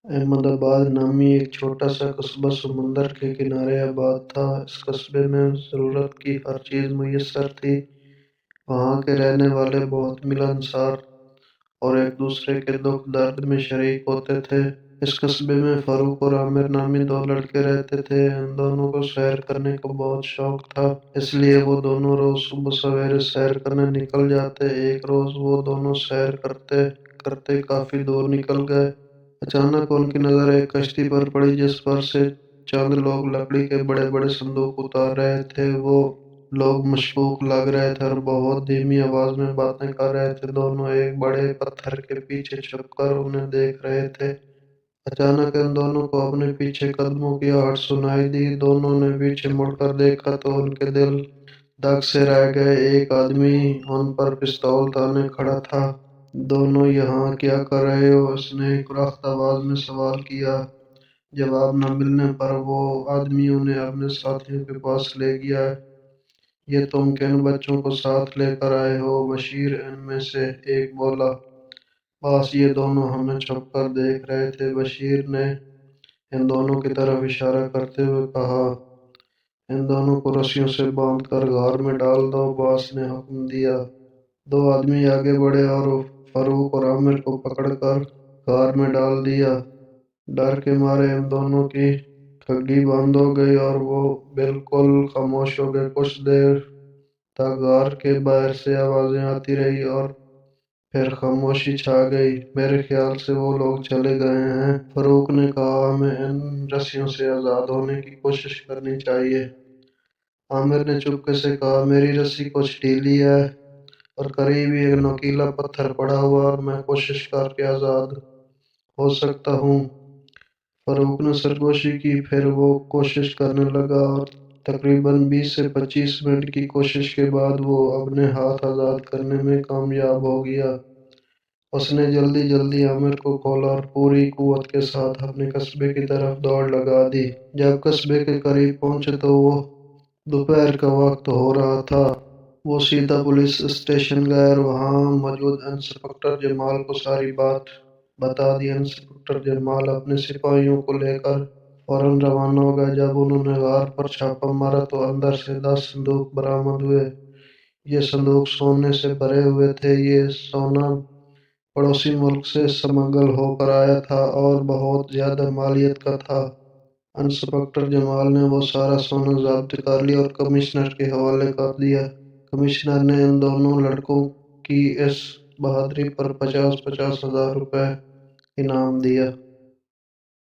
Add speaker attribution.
Speaker 1: احمد آباد نامی ایک چھوٹا سا قصبہ سمندر کے کنارے آباد تھا۔ اس قصبے میں ضرورت کی ہر چیز میسر تھی۔ وہاں کے رہنے والے بہت ملنسار اور ایک دوسرے کے دکھ درد میں شریک ہوتے تھے۔ اس قصبے میں فاروق اور عامر نامی دو لڑکے رہتے تھے۔ ان دونوں کو سیر کرنے کا بہت شوق تھا، اس لیے وہ دونوں روز صبح سویرے سیر کرنے نکل جاتے۔ ایک روز وہ دونوں سیر کرتے کرتے کافی دور نکل گئے۔ اچانک ان کی نظر ایک کشتی پر پڑی جس پر سے چند لوگ لکڑی کے بڑے بڑے صندوق اتار رہے تھے۔ وہ لوگ مشکوک لگ رہے تھے اور بہت دھیمی آواز میں باتیں کر رہے تھے۔ دونوں ایک بڑے پتھر کے پیچھے چھپ کر انہیں دیکھ رہے تھے۔ اچانک ان دونوں کو اپنے پیچھے قدموں کی آہٹ سنائی دی۔ دونوں نے پیچھے مڑ کر دیکھا تو ان کے دل دھک سے رہ گئے۔ ایک آدمی ان پر پستول تانے کھڑا تھا۔ دونوں یہاں کیا کر رہے ہو؟ اس نے ایک رخت آواز میں سوال کیا۔ جواب نہ ملنے پر وہ آدمی انہیں اپنے ساتھیوں کے پاس لے گیا۔ یہ تم کن بچوں کو ساتھ لے کر آئے ہو؟ بشیر ان میں سے ایک بولا۔ باس یہ دونوں ہمیں چھپ کر دیکھ رہے تھے، بشیر نے ان دونوں کی طرف اشارہ کرتے ہوئے کہا۔ ان دونوں کو رسیوں سے باندھ کر غار میں ڈال دو، باس نے حکم دیا۔ دو آدمی آگے بڑھے اور فاروق اور عامر کو پکڑ کر غار میں ڈال دیا۔ ڈر کے مارے ان دونوں کی کھگی بند ہو گئی اور وہ بالکل خاموش ہو گئے۔ کچھ دیر تک غار کے باہر سے آوازیں آتی رہی اور پھر خاموشی چھا گئی۔ میرے خیال سے وہ لوگ چلے گئے ہیں، فاروق نے کہا۔ ہمیں ان رسیوں سے آزاد ہونے کی کوشش کرنی چاہیے، عامر نے چپکے سے کہا۔ میری رسی کچھ ڈھیلی ہے اور قریب ہی ایک نوکیلا پتھر پڑا ہوا اور میں کوشش کر کے آزاد ہو سکتا ہوں۔ فاروق نے سرگوشی کی، پھر وہ کوشش کرنے لگا اور تقریباً 20 سے 25 منٹ کی کوشش کے بعد وہ اپنے ہاتھ آزاد کرنے میں کامیاب ہو گیا۔ اس نے جلدی جلدی عامر کو کھولا اور پوری قوت کے ساتھ اپنے قصبے کی طرف دوڑ لگا دی۔ جب قصبے کے قریب پہنچے تو وہ دوپہر کا وقت ہو رہا تھا۔ وہ سیدھا پولیس اسٹیشن گئے اور وہاں موجود انسپکٹر جمال کو ساری بات بتا دی۔ انسپکٹر جمال اپنے سپاہیوں کو لے کر فوراً روانہ ہو گئے۔ جب انہوں نے غار پر چھاپا مارا تو اندر سے 10 صندوق برآمد ہوئے۔ یہ صندوق سونے سے بھرے ہوئے تھے۔ یہ سونا پڑوسی ملک سے سمگل ہو کر آیا تھا اور بہت زیادہ مالیت کا تھا۔ انسپکٹر جمال نے وہ سارا سونا ضبط کر لیا اور کمشنر کے حوالے کر دیا۔ کمشنر نے ان دونوں لڑکوں کی اس بہادری پر 50,000 روپے انعام دیا۔